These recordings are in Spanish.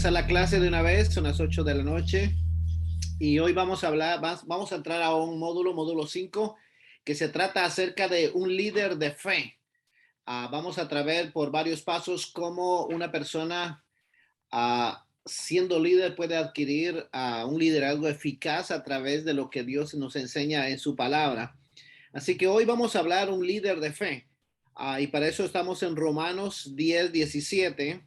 empezar la clase de una vez, son las 8 de la noche y hoy vamos a hablar, vamos a entrar a un módulo 5, que se trata acerca de un líder de fe. Vamos a traer por varios pasos cómo una persona siendo líder puede adquirir un liderazgo eficaz a través de lo que Dios nos enseña en su palabra. Así que hoy vamos a hablar un líder de fe y para eso estamos en Romanos 10:17,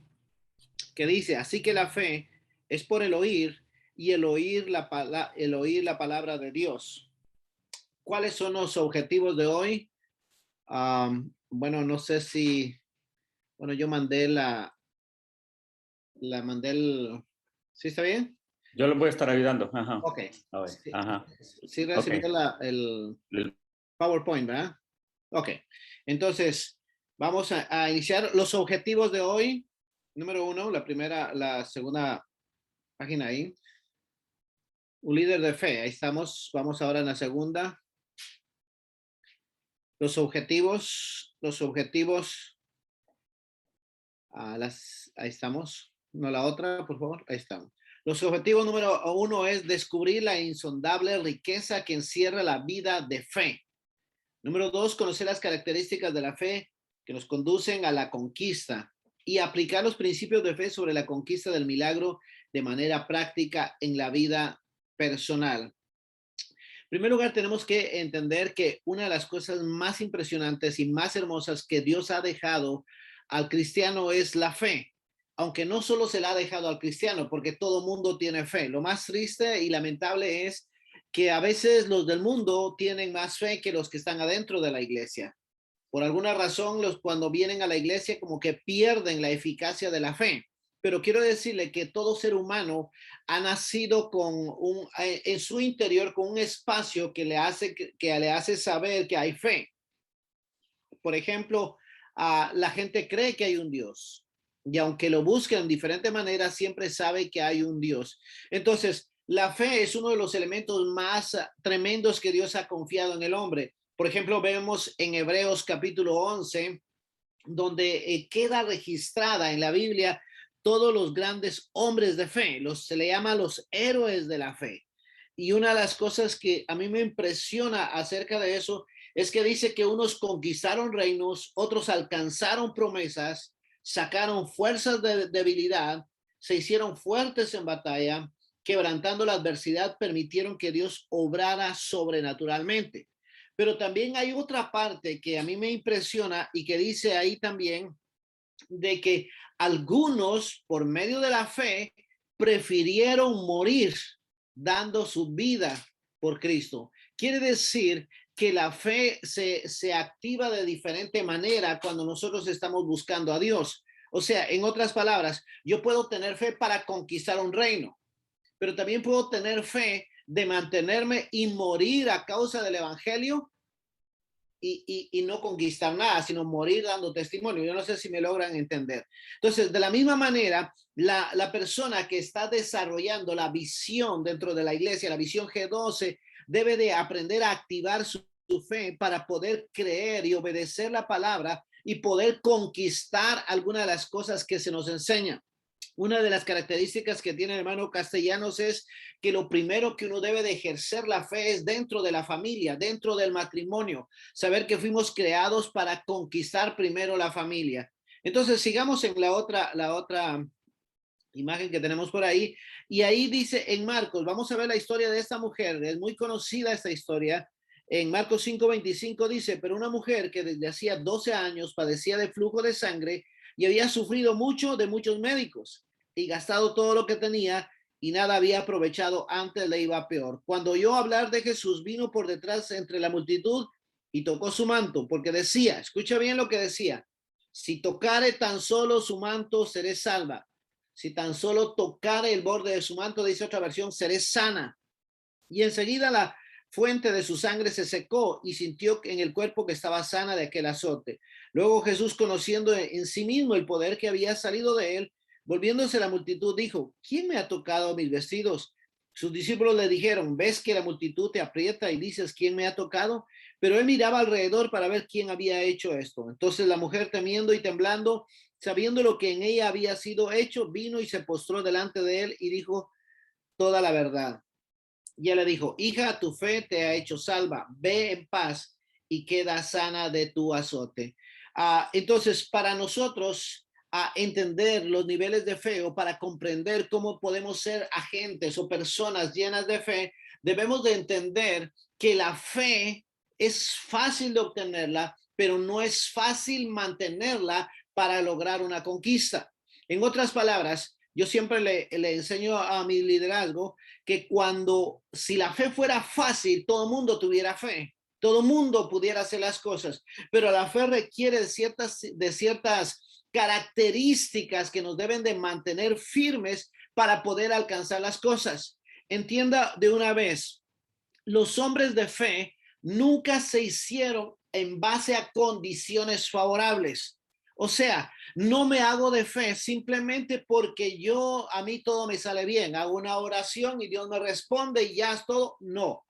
que dice, así que la fe es por el oír y el oír la palabra de Dios. ¿Cuáles son los objetivos de hoy? Bueno, no sé si, bueno, yo mandé mandé ¿sí está bien? Yo lo voy a estar ayudando. Ajá. Ok. A ver. Sí, Ajá. sí recibió Okay. el PowerPoint, ¿verdad? Ok. Entonces, vamos a iniciar los objetivos de hoy. Número 1, la segunda página ahí. Un líder de fe. Ahí estamos. Vamos ahora en la segunda. Los objetivos. Ahí estamos. No la otra, por favor. Ahí estamos. Los objetivos número 1 es descubrir la insondable riqueza que encierra la vida de fe. Número 2, conocer las características de la fe que nos conducen a la conquista y aplicar los principios de fe sobre la conquista del milagro de manera práctica en la vida personal. En primer lugar, tenemos que entender que una de las cosas más impresionantes y más hermosas que Dios ha dejado al cristiano es la fe. Aunque no solo se la ha dejado al cristiano, porque todo mundo tiene fe. Lo más triste y lamentable es que a veces los del mundo tienen más fe que los que están adentro de la iglesia. Por alguna razón, cuando vienen a la iglesia como que pierden la eficacia de la fe. Pero quiero decirle que todo ser humano ha nacido en su interior con un espacio que le hace saber que hay fe. Por ejemplo, la gente cree que hay un Dios y aunque lo busquen de diferentes maneras, siempre sabe que hay un Dios. Entonces, la fe es uno de los elementos más tremendos que Dios ha confiado en el hombre. Por ejemplo, vemos en Hebreos capítulo 11, donde queda registrada en la Biblia todos los grandes hombres de fe, se le llama los héroes de la fe. Y una de las cosas que a mí me impresiona acerca de eso es que dice que unos conquistaron reinos, otros alcanzaron promesas, sacaron fuerzas de debilidad, se hicieron fuertes en batalla, quebrantando la adversidad, permitieron que Dios obrara sobrenaturalmente. Pero también hay otra parte que a mí me impresiona y que dice ahí también de que algunos, por medio de la fe, prefirieron morir dando su vida por Cristo. Quiere decir que la fe se activa de diferente manera cuando nosotros estamos buscando a Dios. O sea, en otras palabras, yo puedo tener fe para conquistar un reino, pero también puedo tener fe de mantenerme y morir a causa del evangelio y no conquistar nada, sino morir dando testimonio. Yo no sé si me logran entender. Entonces, de la misma manera, la persona que está desarrollando la visión dentro de la iglesia, la visión G12, debe de aprender a activar su fe para poder creer y obedecer la palabra y poder conquistar alguna de las cosas que se nos enseñan. Una de las características que tiene el hermano Castellanos es que lo primero que uno debe de ejercer la fe es dentro de la familia, dentro del matrimonio, saber que fuimos creados para conquistar primero la familia. Entonces sigamos en la otra imagen que tenemos por ahí, y ahí dice en Marcos, vamos a ver la historia de esta mujer, es muy conocida esta historia. En Marcos 5:25 dice, pero una mujer que desde hacía 12 años padecía de flujo de sangre y había sufrido mucho de muchos médicos y gastado todo lo que tenía y nada había aprovechado, antes le iba peor. Cuando oyó hablar de Jesús, vino por detrás entre la multitud y tocó su manto, porque decía, escucha bien lo que decía, si tocare tan solo su manto, seré salva. Si tan solo tocare el borde de su manto, dice otra versión, seré sana. Y enseguida la fuente de su sangre se secó y sintió en el cuerpo que estaba sana de aquel azote. Luego Jesús, conociendo en sí mismo el poder que había salido de él, volviéndose a la multitud, dijo, ¿quién me ha tocado mis vestidos? Sus discípulos le dijeron, ¿ves que la multitud te aprieta y dices, ¿quién me ha tocado? Pero él miraba alrededor para ver quién había hecho esto. Entonces la mujer, temiendo y temblando, sabiendo lo que en ella había sido hecho, vino y se postró delante de él y dijo toda la verdad. Y él le dijo, hija, tu fe te ha hecho salva, ve en paz y queda sana de tu azote. Entonces, para nosotros entender los niveles de fe o para comprender cómo podemos ser agentes o personas llenas de fe, debemos de entender que la fe es fácil de obtenerla, pero no es fácil mantenerla para lograr una conquista. En otras palabras, yo siempre le enseño a mi liderazgo que si la fe fuera fácil, todo el mundo tuviera fe, todo el mundo pudiera hacer las cosas, pero la fe requiere de ciertas características que nos deben de mantener firmes para poder alcanzar las cosas. Entienda de una vez, los hombres de fe nunca se hicieron en base a condiciones favorables. O sea, no me hago de fe simplemente porque a mí todo me sale bien. Hago una oración y Dios me responde y ya es todo. No.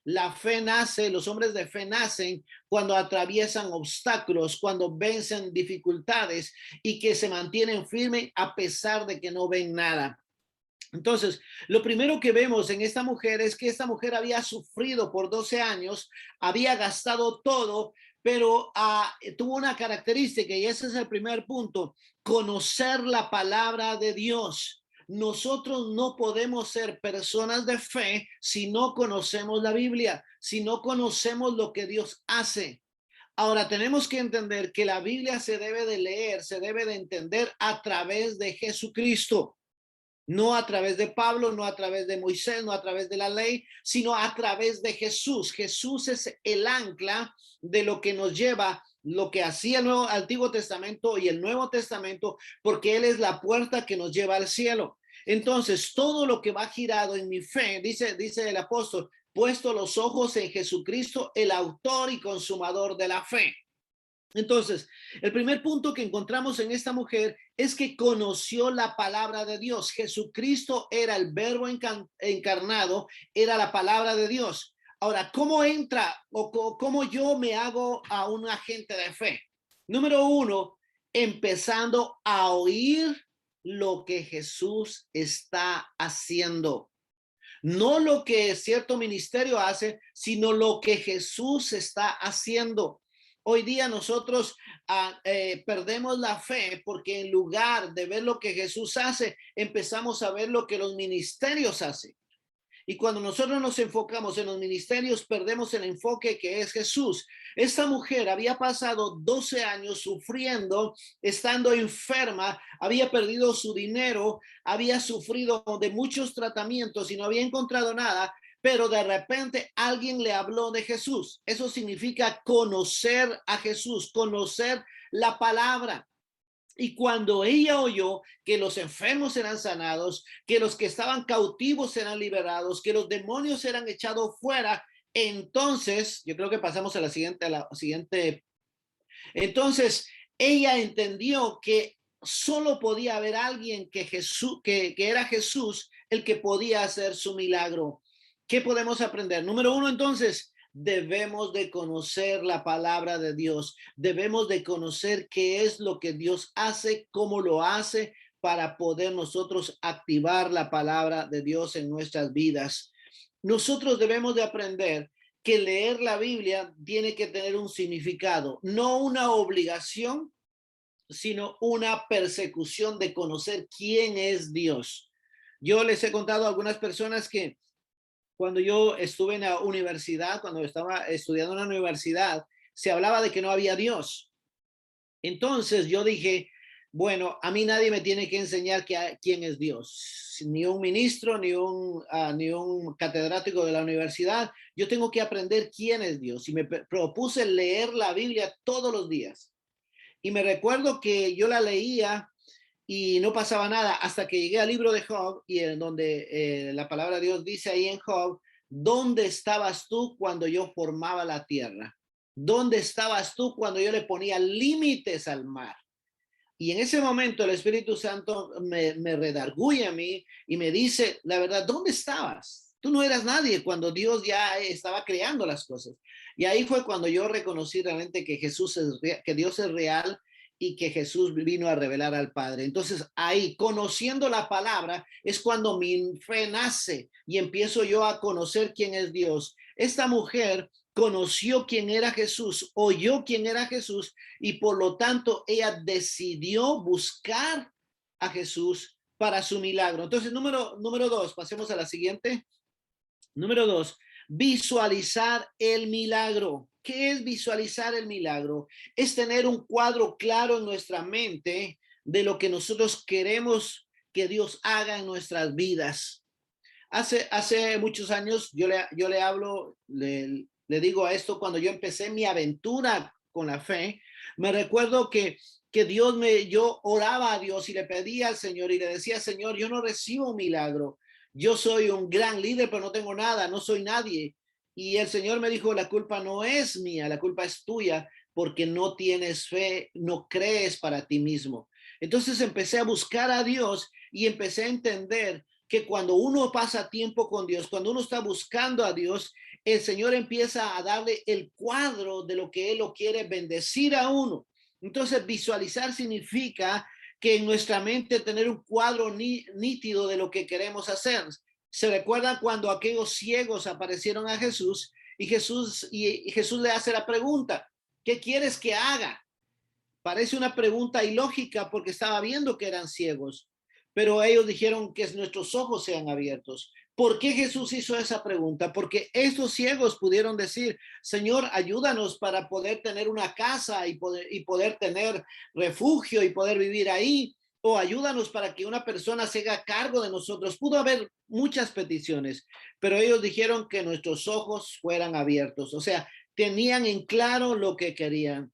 La fe nace, los hombres de fe nacen cuando atraviesan obstáculos, cuando vencen dificultades y que se mantienen firmes a pesar de que no ven nada. Entonces, lo primero que vemos en esta mujer es que esta mujer había sufrido por 12 años, había gastado todo, pero tuvo una característica y ese es el primer punto, conocer la palabra de Dios. Nosotros no podemos ser personas de fe si no conocemos la Biblia, si no conocemos lo que Dios hace. Ahora tenemos que entender que la Biblia se debe de leer, se debe de entender a través de Jesucristo. No a través de Pablo, no a través de Moisés, no a través de la ley, sino a través de Jesús. Jesús es el ancla de lo que nos lleva, lo que hacía el Antiguo Testamento y el Nuevo Testamento, porque Él es la puerta que nos lleva al cielo. Entonces, todo lo que va girado en mi fe, dice el apóstol, puesto los ojos en Jesucristo, el autor y consumador de la fe. Entonces, el primer punto que encontramos en esta mujer es que conoció la palabra de Dios. Jesucristo era el verbo encarnado, era la palabra de Dios. Ahora, ¿cómo entra o cómo yo me hago a un agente de fe? Número uno, empezando a oír lo que Jesús está haciendo. No lo que cierto ministerio hace, sino lo que Jesús está haciendo. Hoy día nosotros perdemos la fe porque en lugar de ver lo que Jesús hace, empezamos a ver lo que los ministerios hacen. Y cuando nosotros nos enfocamos en los ministerios, perdemos el enfoque que es Jesús. Esta mujer había pasado 12 años sufriendo, estando enferma, había perdido su dinero, había sufrido de muchos tratamientos y no había encontrado nada, pero de repente alguien le habló de Jesús. Eso significa conocer a Jesús, conocer la palabra. Y cuando ella oyó que los enfermos eran sanados, que los que estaban cautivos eran liberados, que los demonios eran echados fuera, entonces, yo creo que pasamos a la siguiente. Entonces, ella entendió que solo podía haber alguien que era Jesús, el que podía hacer su milagro. ¿Qué podemos aprender? Número uno, entonces, debemos de conocer la palabra de Dios. Debemos de conocer qué es lo que Dios hace, cómo lo hace, para poder nosotros activar la palabra de Dios en nuestras vidas. Nosotros debemos de aprender que leer la Biblia tiene que tener un significado, no una obligación, sino una persecución de conocer quién es Dios. Yo les he contado a algunas personas que cuando yo estuve en la universidad, cuando estaba estudiando en la universidad, se hablaba de que no había Dios. Entonces yo dije, bueno, a mí nadie me tiene que enseñar quién es Dios, ni un ministro, ni un catedrático de la universidad. Yo tengo que aprender quién es Dios y me propuse leer la Biblia todos los días. Y me recuerdo que yo la leía y no pasaba nada hasta que llegué al libro de Job y en donde la palabra de Dios dice ahí en Job, ¿dónde estabas tú cuando yo formaba la tierra? ¿Dónde estabas tú cuando yo le ponía límites al mar? Y en ese momento el Espíritu Santo me redarguye a mí y me dice, la verdad, ¿dónde estabas? Tú no eras nadie cuando Dios ya estaba creando las cosas. Y ahí fue cuando yo reconocí realmente que que Dios es real y que Jesús vino a revelar al Padre. Entonces ahí, conociendo la palabra, es cuando mi fe nace y empiezo yo a conocer quién es Dios. Esta mujer conoció quién era Jesús, oyó quién era Jesús y por lo tanto ella decidió buscar a Jesús para su milagro. Entonces, número 2, pasemos a la siguiente. Número 2, visualizar el milagro. ¿Qué es visualizar el milagro? Es tener un cuadro claro en nuestra mente de lo que nosotros queremos que Dios haga en nuestras vidas. Hace muchos años yo le hablo, le digo a esto cuando yo empecé mi aventura con la fe. Me recuerdo que yo oraba a Dios y le pedía al Señor y le decía, Señor, yo no recibo un milagro. Yo soy un gran líder, pero no tengo nada, no soy nadie. Y el Señor me dijo, la culpa no es mía, la culpa es tuya, porque no tienes fe, no crees para ti mismo. Entonces empecé a buscar a Dios y empecé a entender que cuando uno pasa tiempo con Dios, cuando uno está buscando a Dios, el Señor empieza a darle el cuadro de lo que Él lo quiere bendecir a uno. Entonces, visualizar significa que en nuestra mente tener un cuadro nítido de lo que queremos hacer. ¿Se recuerdan cuando aquellos ciegos aparecieron a Jesús y Jesús le hace la pregunta, ¿qué quieres que haga? Parece una pregunta ilógica porque estaba viendo que eran ciegos, pero ellos dijeron que nuestros ojos sean abiertos. ¿Por qué Jesús hizo esa pregunta? Porque estos ciegos pudieron decir, Señor, ayúdanos para poder tener una casa y poder tener refugio y poder vivir ahí, o ayúdanos para que una persona se haga cargo de nosotros. Pudo haber muchas peticiones, pero ellos dijeron que nuestros ojos fueran abiertos, o sea, tenían en claro lo que querían.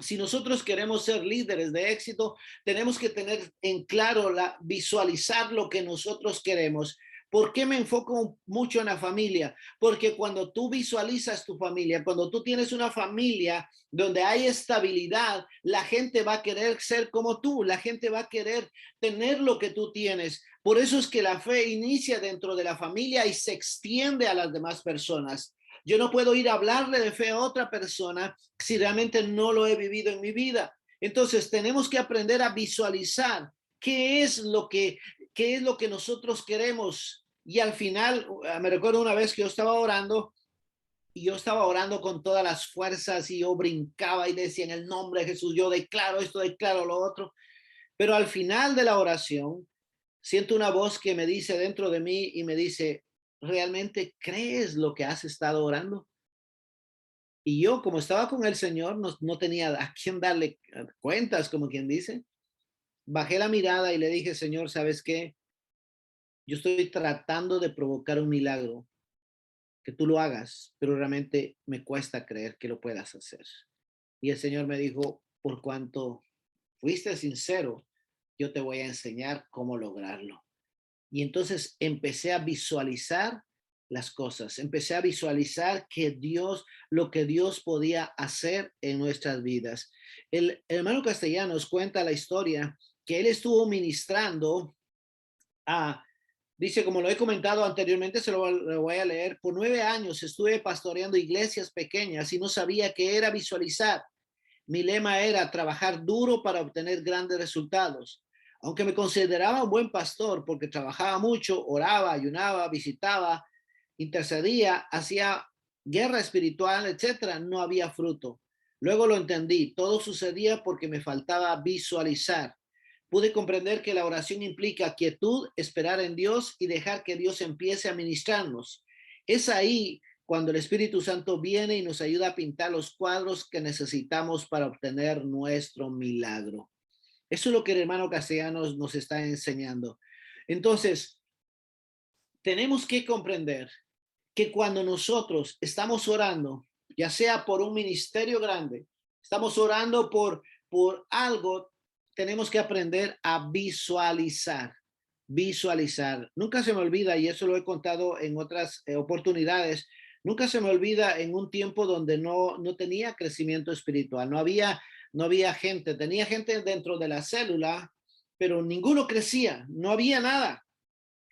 Si nosotros queremos ser líderes de éxito, tenemos que tener en claro, visualizar lo que nosotros queremos. ¿Por qué me enfoco mucho en la familia? Porque cuando tú visualizas tu familia, cuando tú tienes una familia donde hay estabilidad, la gente va a querer ser como tú, la gente va a querer tener lo que tú tienes. Por eso es que la fe inicia dentro de la familia y se extiende a las demás personas. Yo no puedo ir a hablarle de fe a otra persona si realmente no lo he vivido en mi vida. Entonces tenemos que aprender a visualizar qué es lo que nosotros queremos. Y al final, me recuerdo una vez que yo estaba orando y yo estaba orando con todas las fuerzas y yo brincaba y decía en el nombre de Jesús, yo declaro esto, declaro lo otro. Pero al final de la oración, siento una voz que me dice dentro de mí y me dice, ¿realmente crees lo que has estado orando? Y yo, como estaba con el Señor, no tenía a quién darle cuentas, como quien dice. Bajé la mirada y le dije, Señor, ¿sabes qué? Yo estoy tratando de provocar un milagro, que tú lo hagas, pero realmente me cuesta creer que lo puedas hacer. Y el Señor me dijo, por cuanto fuiste sincero, yo te voy a enseñar cómo lograrlo. Y entonces empecé a visualizar las cosas, empecé a visualizar lo que Dios podía hacer en nuestras vidas. El hermano Castellanos cuenta la historia que él estuvo ministrando a, dice, como lo he comentado anteriormente, lo voy a leer, por 9 años estuve pastoreando iglesias pequeñas y no sabía qué era visualizar. Mi lema era trabajar duro para obtener grandes resultados. Aunque me consideraba un buen pastor porque trabajaba mucho, oraba, ayunaba, visitaba, intercedía, hacía guerra espiritual, etcétera, no había fruto. Luego lo entendí, todo sucedía porque me faltaba visualizar. Pude comprender que la oración implica quietud, esperar en Dios y dejar que Dios empiece a ministrarnos. Es ahí cuando el Espíritu Santo viene y nos ayuda a pintar los cuadros que necesitamos para obtener nuestro milagro. Eso es lo que el hermano Castellanos nos está enseñando. Entonces, tenemos que comprender que cuando nosotros estamos orando, ya sea por un ministerio grande, estamos orando por algo, tenemos que aprender a visualizar. Visualizar. Nunca se me olvida, y eso lo he contado en otras oportunidades, nunca se me olvida en un tiempo donde no tenía crecimiento espiritual, no había gente, tenía gente dentro de la célula, pero ninguno crecía, no había nada.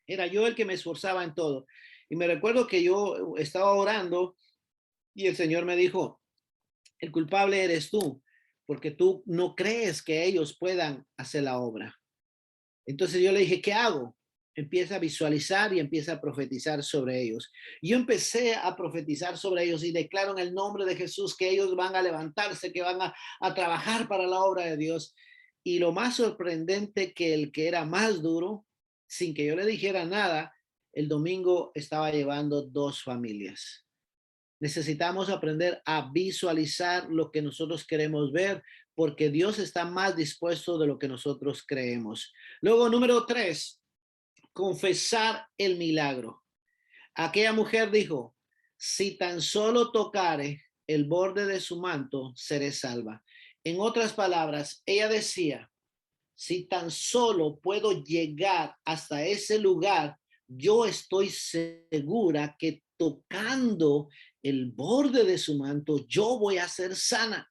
Era yo el que me esforzaba en todo. Y me recuerdo que yo estaba orando y el Señor me dijo, el culpable eres tú, porque tú no crees que ellos puedan hacer la obra. Entonces yo le dije, ¿qué hago? Empieza a visualizar y empieza a profetizar sobre ellos. Yo empecé a profetizar sobre ellos y declaro en el nombre de Jesús que ellos van a levantarse, que van a trabajar para la obra de Dios. Y lo más sorprendente que el que era más duro, sin que yo le dijera nada, el domingo estaba llevando 2 familias. Necesitamos aprender a visualizar lo que nosotros queremos ver, porque Dios está más dispuesto de lo que nosotros creemos. Luego, número 3, confesar el milagro. Aquella mujer dijo, si tan solo tocare el borde de su manto, seré salva. En otras palabras, ella decía, si tan solo puedo llegar hasta ese lugar, yo estoy segura que tocando el borde de su manto, yo voy a ser sana.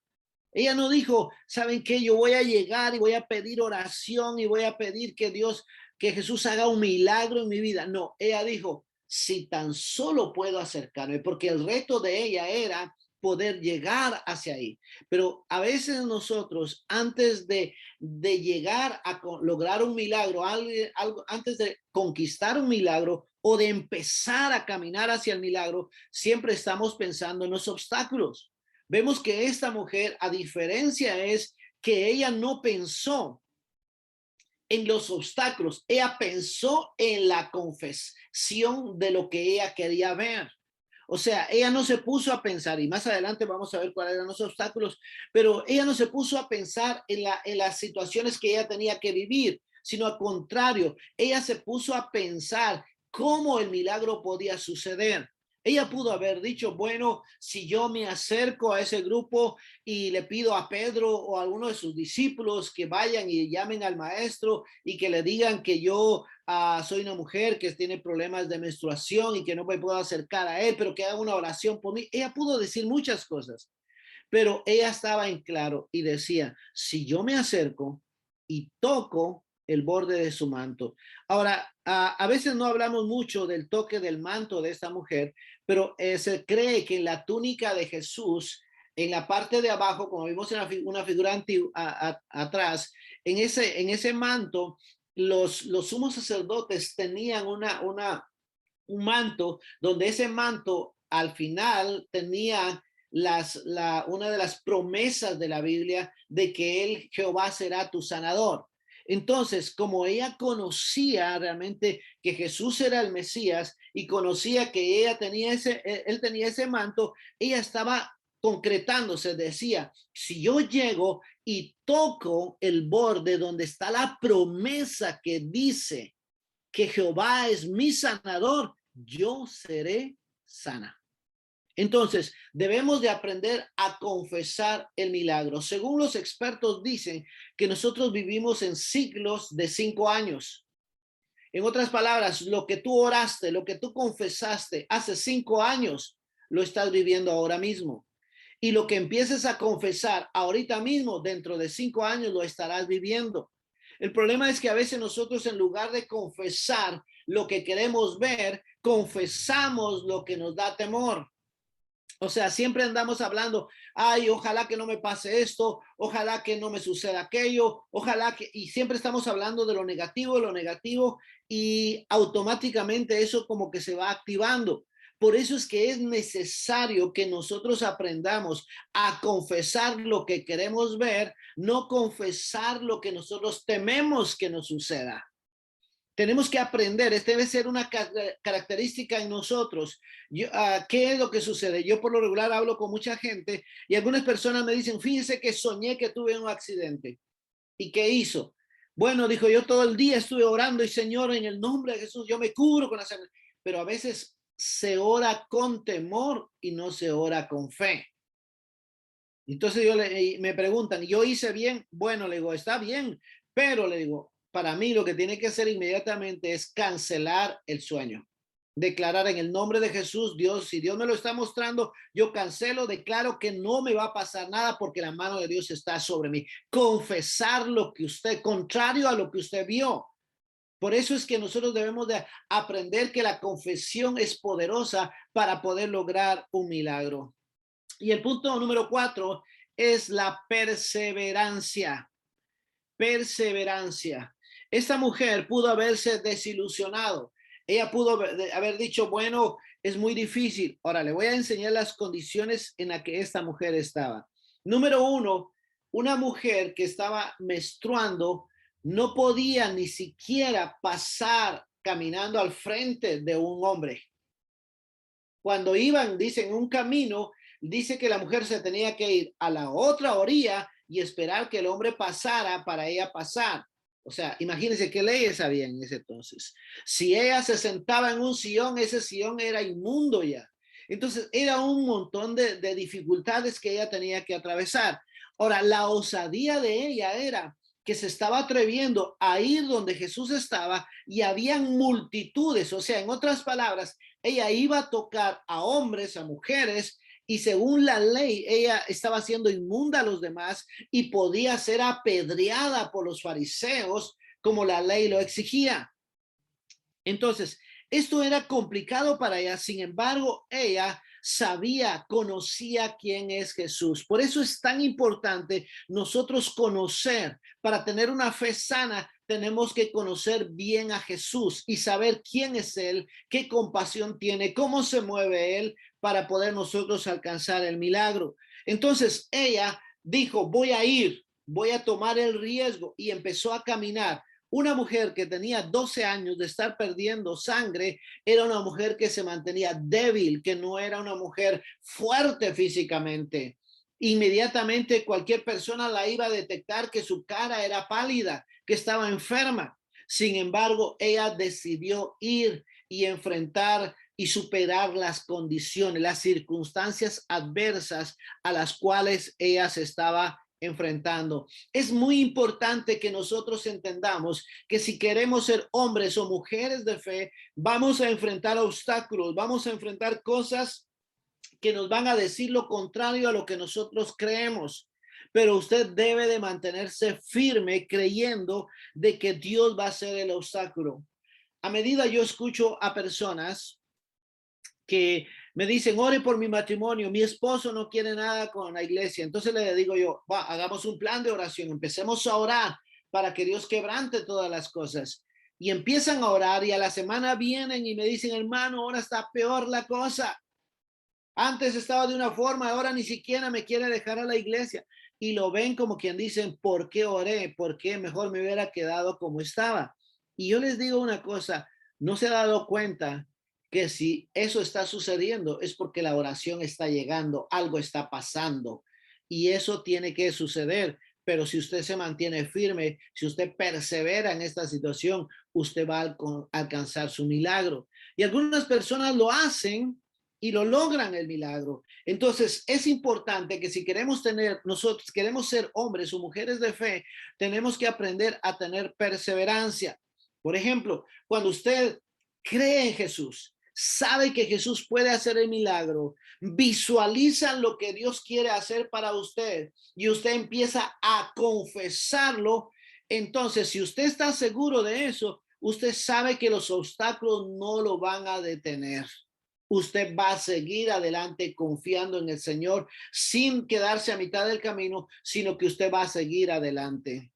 Ella no dijo, ¿saben qué? Yo voy a llegar y voy a pedir oración y voy a pedir que Dios, que Jesús haga un milagro en mi vida. No, ella dijo, si tan solo puedo acercarme, porque el reto de ella era poder llegar hacia ahí. Pero a veces nosotros, antes de llegar a lograr un milagro, antes de conquistar un milagro o de empezar a caminar hacia el milagro, siempre estamos pensando en los obstáculos. Vemos que esta mujer, a diferencia es que ella no pensó en los obstáculos, ella pensó en la confesión de lo que ella quería ver. O sea, ella no se puso a pensar, y más adelante vamos a ver cuáles eran los obstáculos, pero ella no se puso a pensar en las situaciones que ella tenía que vivir, sino al contrario, ella se puso a pensar cómo el milagro podía suceder. Ella pudo haber dicho, bueno, si yo me acerco a ese grupo y le pido a Pedro o a alguno de sus discípulos que vayan y llamen al maestro y que le digan que yo soy una mujer que tiene problemas de menstruación y que no me puedo acercar a él, pero que haga una oración por mí. Ella pudo decir muchas cosas, pero ella estaba en claro y decía, si yo me acerco y toco el borde de su manto. Ahora, a veces no hablamos mucho del toque del manto de esta mujer, pero se cree que en la túnica de Jesús, en la parte de abajo, como vimos en una figura antigua, atrás, en ese manto, los sumos sacerdotes tenían un manto, donde ese manto al final tenía una de las promesas de la Biblia de que él, Jehová, será tu sanador. Entonces, como ella conocía realmente que Jesús era el Mesías y conocía que él tenía ese manto, ella estaba concretándose, decía, si yo llego y toco el borde donde está la promesa que dice que Jehová es mi sanador, yo seré sana. Entonces, debemos de aprender a confesar el milagro. Según los expertos dicen que nosotros vivimos en ciclos de 5 años. En otras palabras, lo que tú oraste, lo que tú confesaste hace 5 años, lo estás viviendo ahora mismo. Y lo que empieces a confesar ahorita mismo, dentro de 5 años, lo estarás viviendo. El problema es que a veces nosotros, en lugar de confesar lo que queremos ver, confesamos lo que nos da temor. O sea, siempre andamos hablando, ay, ojalá que no me pase esto, ojalá que no me suceda aquello, ojalá que, y siempre estamos hablando de lo negativo, y automáticamente eso como que se va activando. Por eso es que es necesario que nosotros aprendamos a confesar lo que queremos ver, no confesar lo que nosotros tememos que nos suceda. Tenemos que aprender, esta debe ser una característica en nosotros. ¿Qué es lo que sucede? Yo por lo regular hablo con mucha gente y algunas personas me dicen, fíjense que soñé que tuve un accidente. ¿Y qué hizo? Bueno, dijo, yo todo el día estuve orando y Señor, en el nombre de Jesús, yo me cubro con la sangre. Pero a veces se ora con temor y no se ora con fe. Entonces me preguntan, ¿yo hice bien? Bueno, le digo, está bien, pero le digo, para mí lo que tiene que hacer inmediatamente es cancelar el sueño. Declarar en el nombre de Jesús, Dios, si Dios me lo está mostrando, yo cancelo, declaro que no me va a pasar nada porque la mano de Dios está sobre mí. Confesar lo que usted, contrario a lo que usted vio. Por eso es que nosotros debemos de aprender que la confesión es poderosa para poder lograr un milagro. Y el punto número 4 es la perseverancia. Perseverancia. Esta mujer pudo haberse desilusionado. Ella pudo haber dicho, bueno, es muy difícil. Ahora le voy a enseñar las condiciones en las que esta mujer estaba. Número uno, una mujer que estaba menstruando no podía ni siquiera pasar caminando al frente de un hombre. Cuando iban, dicen, un camino, dice que la mujer se tenía que ir a la otra orilla y esperar que el hombre pasara para ella pasar. O sea, imagínense qué leyes había en ese entonces. Si ella se sentaba en un sillón, ese sillón era inmundo ya. Entonces, era un montón de dificultades que ella tenía que atravesar. Ahora, la osadía de ella era que se estaba atreviendo a ir donde Jesús estaba y habían multitudes. O sea, en otras palabras, ella iba a tocar a hombres, a mujeres, y según la ley, ella estaba siendo inmunda a los demás y podía ser apedreada por los fariseos como la ley lo exigía. Entonces, esto era complicado para ella. Sin embargo, ella sabía, conocía quién es Jesús. Por eso es tan importante nosotros conocer. Para tener una fe sana, tenemos que conocer bien a Jesús y saber quién es Él, qué compasión tiene, cómo se mueve Él para poder nosotros alcanzar el milagro. Entonces, ella dijo, voy a ir, voy a tomar el riesgo y empezó a caminar. Una mujer que tenía 12 años de estar perdiendo sangre era una mujer que se mantenía débil, que no era una mujer fuerte físicamente. Inmediatamente cualquier persona la iba a detectar que su cara era pálida, que estaba enferma. Sin embargo, ella decidió ir y enfrentar y superar las condiciones, las circunstancias adversas a las cuales ella se estaba enfrentando. Es muy importante que nosotros entendamos que si queremos ser hombres o mujeres de fe, vamos a enfrentar obstáculos, vamos a enfrentar cosas que nos van a decir lo contrario a lo que nosotros creemos. Pero usted debe de mantenerse firme creyendo de que Dios va a ser el obstáculo. A medida yo escucho a personas que me dicen, ore por mi matrimonio, mi esposo no quiere nada con la iglesia. Entonces le digo yo, va, hagamos un plan de oración, empecemos a orar para que Dios quebrante todas las cosas. Y empiezan a orar y a la semana vienen y me dicen, hermano, ahora está peor la cosa. Antes estaba de una forma, ahora ni siquiera me quiere dejar a la iglesia. Y lo ven como quien dicen, ¿por qué oré? ¿Por qué mejor me hubiera quedado como estaba? Y yo les digo una cosa, no se ha dado cuenta que si eso está sucediendo es porque la oración está llegando, algo está pasando y eso tiene que suceder. Pero si usted se mantiene firme, si usted persevera en esta situación, usted va a alcanzar su milagro. Y algunas personas lo hacen y lo logran el milagro. Entonces es importante que si queremos tener, nosotros queremos ser hombres o mujeres de fe, tenemos que aprender a tener perseverancia. Por ejemplo, cuando usted cree en Jesús, sabe que Jesús puede hacer el milagro, visualiza lo que Dios quiere hacer para usted y usted empieza a confesarlo. Entonces, si usted está seguro de eso, usted sabe que los obstáculos no lo van a detener. Usted va a seguir adelante confiando en el Señor sin quedarse a mitad del camino, sino que usted va a seguir adelante.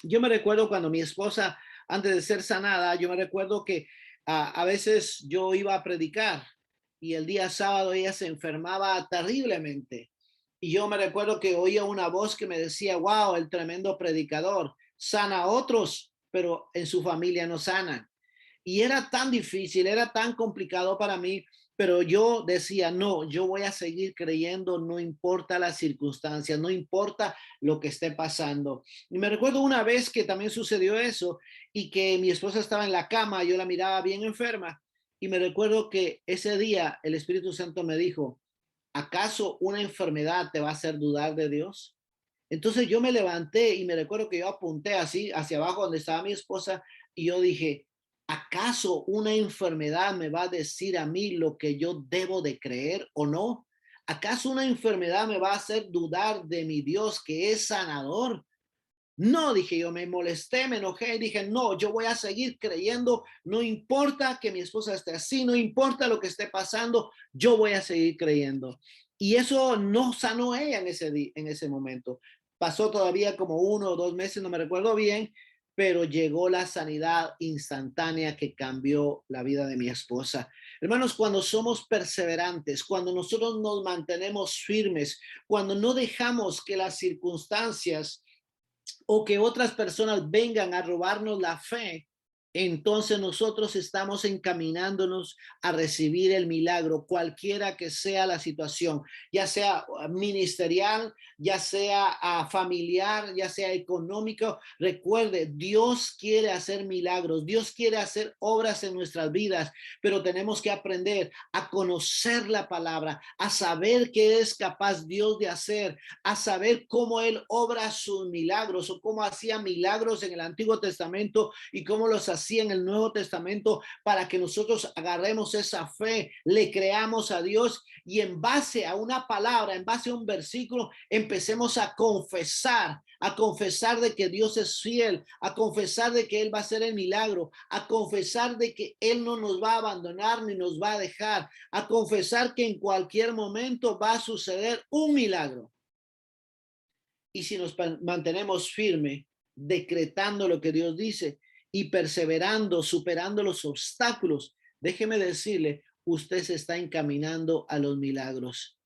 Yo me recuerdo cuando mi esposa, antes de ser sanada, yo me recuerdo que a veces yo iba a predicar y el día sábado ella se enfermaba terriblemente. Y yo me recuerdo que oía una voz que me decía, wow, el tremendo predicador, sana a otros, pero en su familia no sana. Y era tan difícil, era tan complicado para mí, pero yo decía, no, yo voy a seguir creyendo, no importa las circunstancias, no importa lo que esté pasando. Y me recuerdo una vez que también sucedió eso y que mi esposa estaba en la cama, yo la miraba bien enferma y me recuerdo que ese día el Espíritu Santo me dijo, ¿acaso una enfermedad te va a hacer dudar de Dios? Entonces yo me levanté y me recuerdo que yo apunté así hacia abajo donde estaba mi esposa y yo dije, ¿acaso una enfermedad me va a decir a mí lo que yo debo de creer o no? ¿Acaso una enfermedad me va a hacer dudar de mi Dios que es sanador? No, dije yo, me molesté, me enojé y dije, no, yo voy a seguir creyendo, no importa que mi esposa esté así, no importa lo que esté pasando, yo voy a seguir creyendo. Y eso no sanó ella en ese momento. Pasó todavía como 1 o 2 meses, no me recuerdo bien, pero llegó la sanidad instantánea que cambió la vida de mi esposa. Hermanos, cuando somos perseverantes, cuando nosotros nos mantenemos firmes, cuando no dejamos que las circunstancias o que otras personas vengan a robarnos la fe, entonces nosotros estamos encaminándonos a recibir el milagro, cualquiera que sea la situación, ya sea ministerial, ya sea familiar, ya sea económico. Recuerde, Dios quiere hacer milagros, Dios quiere hacer obras en nuestras vidas, pero tenemos que aprender a conocer la palabra, a saber qué es capaz Dios de hacer, a saber cómo Él obra sus milagros o cómo hacía milagros en el Antiguo Testamento y cómo los hacía en el Nuevo Testamento, para que nosotros agarremos esa fe, le creamos a Dios y en base a una palabra, en base a un versículo, empecemos a confesar de que Dios es fiel, a confesar de que Él va a hacer el milagro, a confesar de que Él no nos va a abandonar ni nos va a dejar, a confesar que en cualquier momento va a suceder un milagro. Y si nos mantenemos firmes, decretando lo que Dios dice y perseverando, superando los obstáculos, déjeme decirle, usted se está encaminando a los milagros.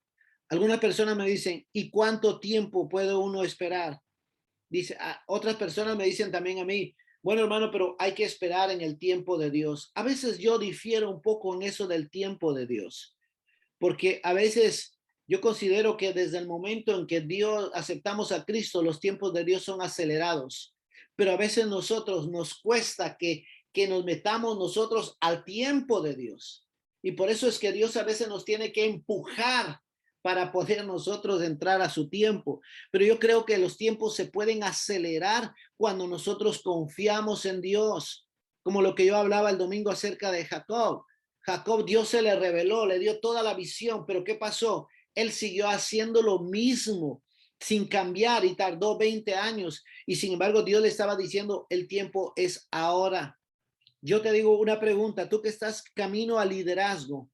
Algunas personas me dicen, ¿y cuánto tiempo puede uno esperar? Dice, otras personas me dicen también a mí, bueno, hermano, pero hay que esperar en el tiempo de Dios. A veces yo difiero un poco en eso del tiempo de Dios, porque a veces yo considero que desde el momento en que Dios aceptamos a Cristo, los tiempos de Dios son acelerados, pero a veces nosotros nos cuesta que nos metamos nosotros al tiempo de Dios. Y por eso es que Dios a veces nos tiene que empujar para poder nosotros entrar a su tiempo. Pero yo creo que los tiempos se pueden acelerar cuando nosotros confiamos en Dios, como lo que yo hablaba el domingo acerca de Jacob. Jacob, Dios se le reveló, le dio toda la visión, pero ¿qué pasó? Él siguió haciendo lo mismo sin cambiar y tardó 20 años. Y sin embargo, Dios le estaba diciendo, el tiempo es ahora. Yo te digo una pregunta, tú que estás camino al liderazgo,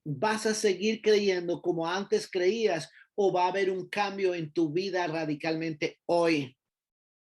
¿vas a seguir creyendo como antes creías o va a haber un cambio en tu vida radicalmente hoy?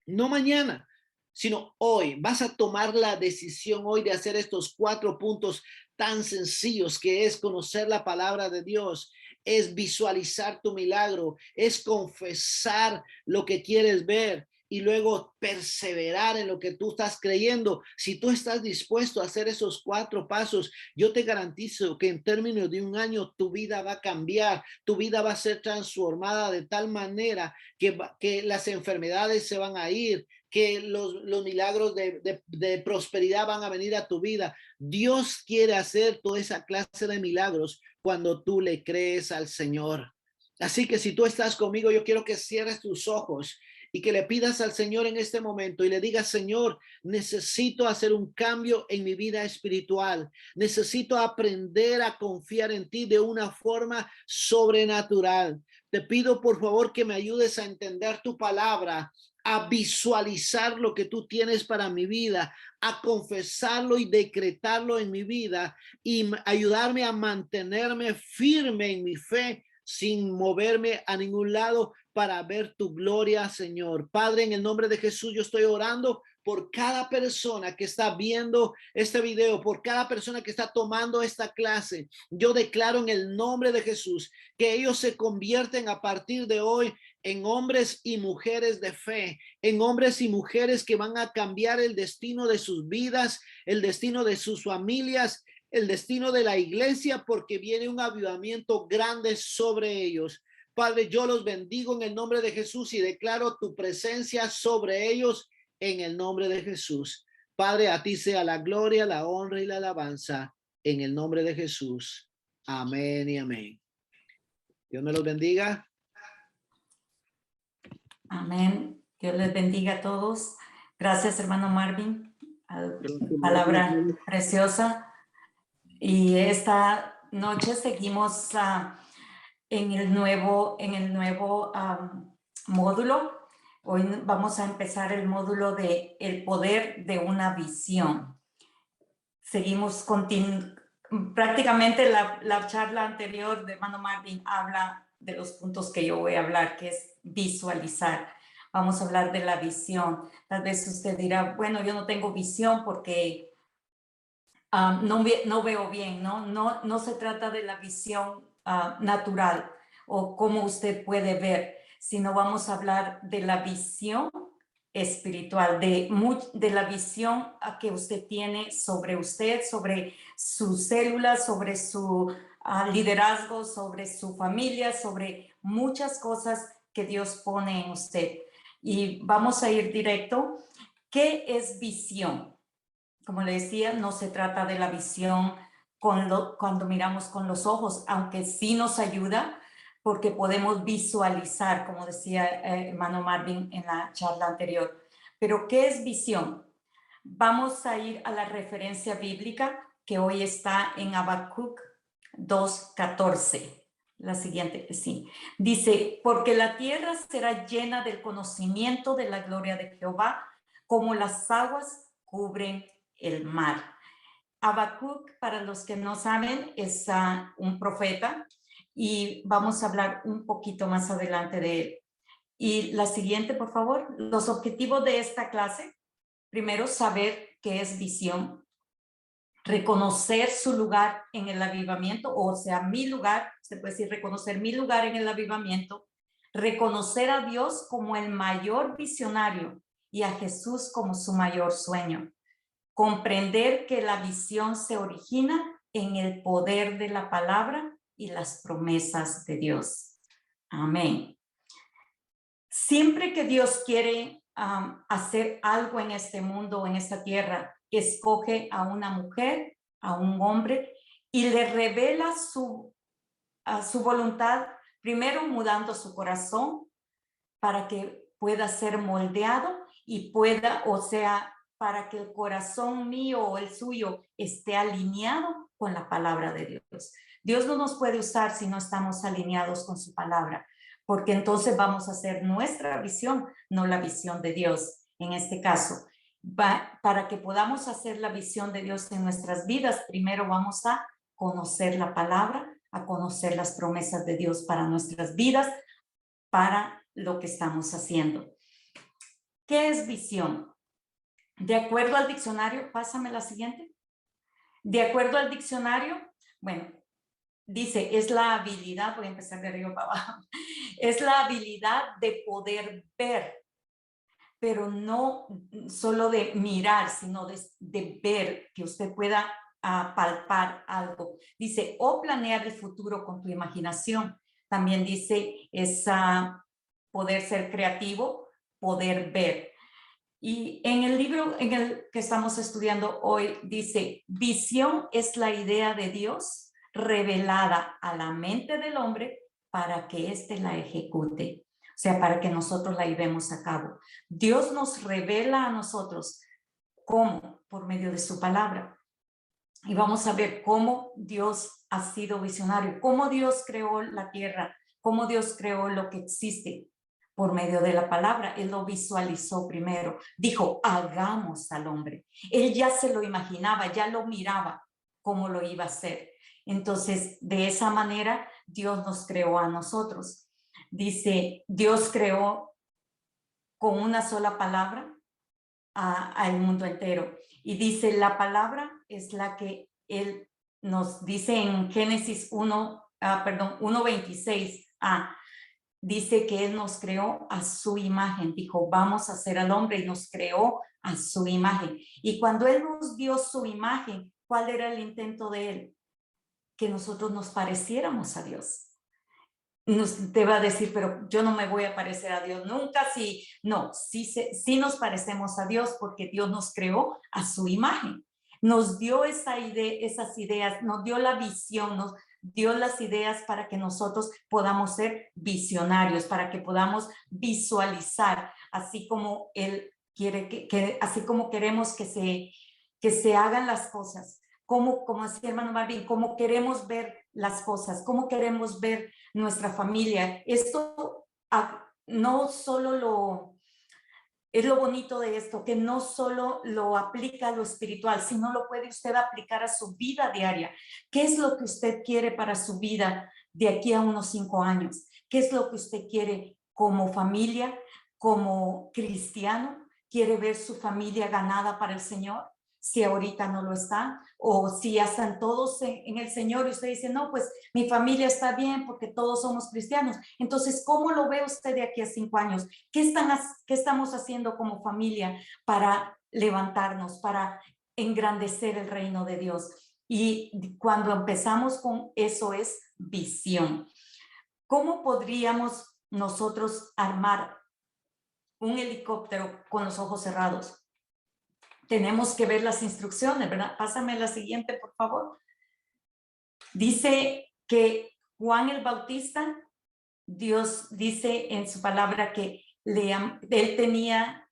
No mañana, sino hoy. Vas a tomar la decisión hoy de hacer estos 4 puntos tan sencillos, que es conocer la palabra de Dios, es visualizar tu milagro, es confesar lo que quieres ver y luego perseverar en lo que tú estás creyendo. Si tú estás dispuesto a hacer esos 4 pasos, yo te garantizo que en términos de un año tu vida va a cambiar, tu vida va a ser transformada de tal manera que las enfermedades se van a ir, que los milagros de prosperidad van a venir a tu vida. Dios quiere hacer toda esa clase de milagros cuando tú le crees al Señor. Así que si tú estás conmigo, yo quiero que cierres tus ojos y que le pidas al Señor en este momento y le digas, Señor, necesito hacer un cambio en mi vida espiritual. Necesito aprender a confiar en ti de una forma sobrenatural. Te pido por favor que me ayudes a entender tu palabra, a visualizar lo que tú tienes para mi vida, a confesarlo y decretarlo en mi vida y ayudarme a mantenerme firme en mi fe sin moverme a ningún lado para ver tu gloria, Señor. Padre, en el nombre de Jesús, yo estoy orando por cada persona que está viendo este video, por cada persona que está tomando esta clase. Yo declaro en el nombre de Jesús que ellos se convierten a partir de hoy en hombres y mujeres de fe, en hombres y mujeres que van a cambiar el destino de sus vidas, el destino de sus familias, el destino de la iglesia, porque viene un avivamiento grande sobre ellos. Padre, yo los bendigo en el nombre de Jesús y declaro tu presencia sobre ellos en el nombre de Jesús. Padre, a ti sea la gloria, la honra y la alabanza en el nombre de Jesús. Amén y amén. Dios me los bendiga. Amén. Dios les bendiga a todos. Gracias, hermano Marvin. Palabra preciosa. Y esta noche seguimos en el nuevo módulo. Hoy vamos a empezar el módulo de el poder de una visión. Seguimos prácticamente la charla anterior de hermano Marvin habla de los puntos que yo voy a hablar, que es visualizar. Vamos a hablar de la visión. Tal vez usted dirá, bueno, yo no tengo visión porque no veo bien, ¿no? No se trata de la visión natural o cómo usted puede ver, sino vamos a hablar de la visión espiritual, de la visión que usted tiene sobre usted, sobre sus células, sobre su liderazgo, sobre su familia, sobre muchas cosas que Dios pone en usted. Y vamos a ir directo. ¿Qué es visión? Como le decía, no se trata de la visión cuando miramos con los ojos, aunque sí nos ayuda porque podemos visualizar, como decía hermano Marvin en la charla anterior. Pero, ¿qué es visión? Vamos a ir a la referencia bíblica que hoy está en Habacuc 2:14. La siguiente, sí. Dice, porque la tierra será llena del conocimiento de la gloria de Jehová, como las aguas cubren el mar. Habacuc, para los que no saben, es un profeta y vamos a hablar un poquito más adelante de él. Y la siguiente, por favor. Los objetivos de esta clase: primero, saber qué es visión, reconocer su lugar en el avivamiento, o sea, mi lugar, se puede decir reconocer mi lugar en el avivamiento, reconocer a Dios como el mayor visionario y a Jesús como su mayor sueño, comprender que la visión se origina en el poder de la palabra y las promesas de Dios. Amén. Siempre que Dios quiere hacer algo en este mundo, en esta tierra, escoge a una mujer, a un hombre, y le revela su voluntad, primero mudando su corazón para que pueda ser moldeado y pueda, o sea, para que el corazón mío o el suyo esté alineado con la palabra de Dios. Dios no nos puede usar si no estamos alineados con su palabra, porque entonces vamos a hacer nuestra visión, no la visión de Dios. En este caso, para que podamos hacer la visión de Dios en nuestras vidas, primero vamos a conocer la palabra, a conocer las promesas de Dios para nuestras vidas, para lo que estamos haciendo. ¿Qué es visión? De acuerdo al diccionario, pásame la siguiente. De acuerdo al diccionario, bueno, dice, es la habilidad, voy a empezar de arriba para abajo, es la habilidad de poder ver, pero no solo de mirar, sino de ver, que usted pueda palpar algo. Dice, o planear el futuro con tu imaginación. También dice, es poder ser creativo, poder ver. Y en el libro en el que estamos estudiando hoy dice, visión es la idea de Dios revelada a la mente del hombre para que éste la ejecute. O sea, para que nosotros la llevemos a cabo. Dios nos revela a nosotros. ¿Cómo? Por medio de su palabra. Y vamos a ver cómo Dios ha sido visionario, cómo Dios creó la tierra, cómo Dios creó lo que existe por medio de la palabra. Él lo visualizó primero. Dijo, hagamos al hombre. Él ya se lo imaginaba, ya lo miraba cómo lo iba a hacer. Entonces, de esa manera, Dios nos creó a nosotros. Dice, Dios creó con una sola palabra al mundo entero. Y dice, la palabra es la que él nos dice en Génesis 1:26. Dice que él nos creó a su imagen. Dijo, vamos a hacer al hombre, y nos creó a su imagen. Y cuando él nos dio su imagen, ¿cuál era el intento de él? Que nosotros nos pareciéramos a Dios. Te va a decir, pero yo no me voy a parecer a Dios nunca. Sí nos parecemos a Dios porque Dios nos creó a su imagen. Nos dio esas ideas, nos dio la visión, nos dio las ideas para que nosotros podamos ser visionarios, para que podamos visualizar, así como Él quiere así como queremos que se hagan las cosas. Como decía hermano Marvin, cómo queremos ver las cosas, cómo queremos ver nuestra familia. Esto no solo Es lo bonito de esto, que no solo lo aplica a lo espiritual, sino lo puede usted aplicar a su vida diaria. ¿Qué es lo que usted quiere para su vida de aquí a unos 5 años? ¿Qué es lo que usted quiere como familia, como cristiano? ¿Quiere ver su familia ganada para el Señor? Si ahorita no lo está, o si ya están todos en el Señor y usted dice, no, pues mi familia está bien porque todos somos cristianos. Entonces, ¿cómo lo ve usted de aquí a 5 años? ¿Qué estamos haciendo como familia para levantarnos, para engrandecer el reino de Dios? Y cuando empezamos con eso es visión. ¿Cómo podríamos nosotros armar un helicóptero con los ojos cerrados? Tenemos que ver las instrucciones, ¿verdad? Pásame la siguiente, por favor. Dice que Juan el Bautista, Dios dice en su palabra que él tenía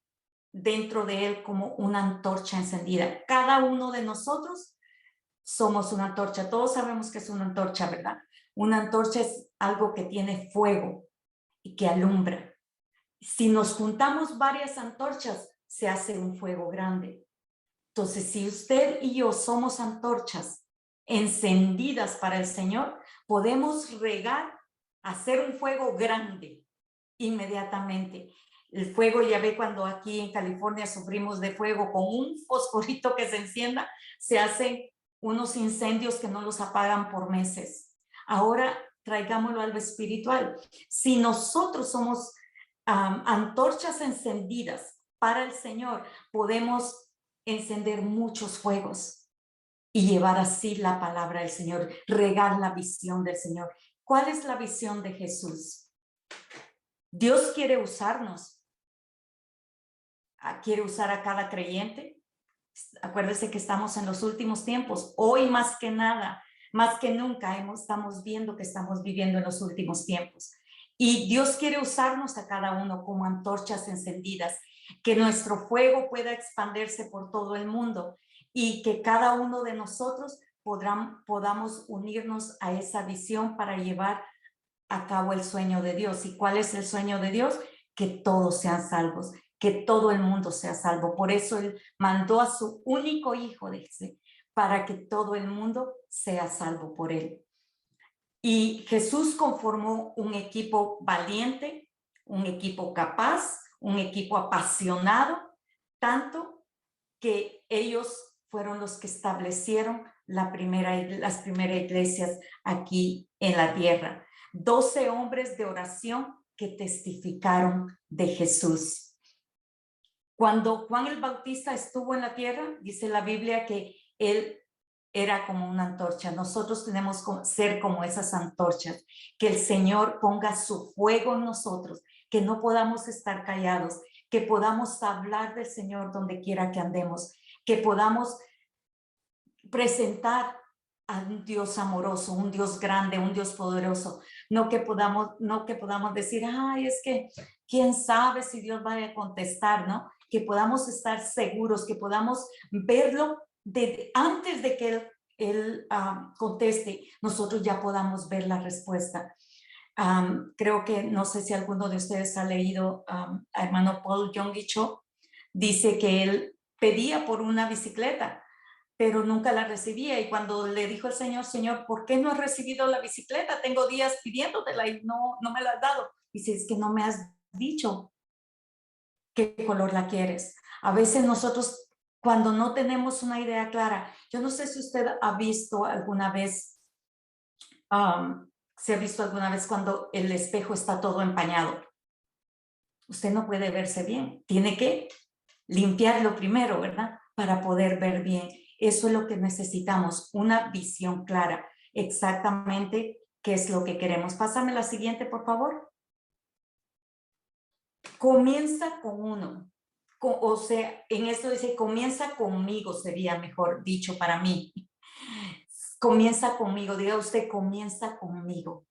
dentro de él como una antorcha encendida. Cada uno de nosotros somos una antorcha. Todos sabemos que es una antorcha, ¿verdad? Una antorcha es algo que tiene fuego y que alumbra. Si nos juntamos varias antorchas, se hace un fuego grande. Entonces, si usted y yo somos antorchas encendidas para el Señor, podemos regar, hacer un fuego grande inmediatamente. El fuego, ya ve cuando aquí en California sufrimos de fuego, con un fosforito que se encienda, se hacen unos incendios que no los apagan por meses. Ahora traigámoslo al espiritual. Si nosotros somos antorchas encendidas para el Señor, podemos encender muchos fuegos y llevar así la palabra del Señor, regar la visión del Señor. ¿Cuál es la visión de Jesús? Dios quiere usarnos. Quiere usar a cada creyente. Acuérdese que estamos en los últimos tiempos. Hoy más que nada, más que nunca, estamos viendo que estamos viviendo en los últimos tiempos. Y Dios quiere usarnos a cada uno como antorchas encendidas, que nuestro fuego pueda expandirse por todo el mundo y que cada uno de nosotros podamos unirnos a esa visión para llevar a cabo el sueño de Dios. ¿Y cuál es el sueño de Dios? Que todos sean salvos, que todo el mundo sea salvo. Por eso Él mandó a su único hijo, dice, para que todo el mundo sea salvo por Él. Y Jesús conformó un equipo valiente, un equipo capaz, un equipo apasionado, tanto que ellos fueron los que establecieron las primeras iglesias aquí en la tierra. 12 hombres de oración que testificaron de Jesús. Cuando Juan el Bautista estuvo en la tierra, dice la Biblia que él era como una antorcha. Nosotros tenemos que ser como esas antorchas, que el Señor ponga su fuego en nosotros, que no podamos estar callados, que podamos hablar del Señor donde quiera que andemos, que podamos presentar a un Dios amoroso, un Dios grande, un Dios poderoso, no que podamos decir, ay, es que quién sabe si Dios vaya a contestar, ¿no? Que podamos estar seguros, que podamos verlo antes de que él conteste, nosotros ya podamos ver la respuesta. Creo que, no sé si alguno de ustedes ha leído a hermano Paul Yonggi Cho, dice que él pedía por una bicicleta, pero nunca la recibía. Y cuando le dijo el Señor, Señor, ¿por qué no has recibido la bicicleta? Tengo días pidiéndotela y no me la has dado. Dice, es que no me has dicho qué color la quieres. A veces nosotros, cuando no tenemos una idea clara, yo no sé si usted ha visto alguna vez, se ha visto alguna vez cuando el espejo está todo empañado. Usted no puede verse bien. Tiene que limpiarlo primero, ¿verdad? Para poder ver bien. Eso es lo que necesitamos, una visión clara, exactamente qué es lo que queremos. Pásame la siguiente, por favor. Comienza con uno. O sea, en esto dice, comienza conmigo, sería mejor dicho para mí. Comienza conmigo, diga usted, comienza conmigo.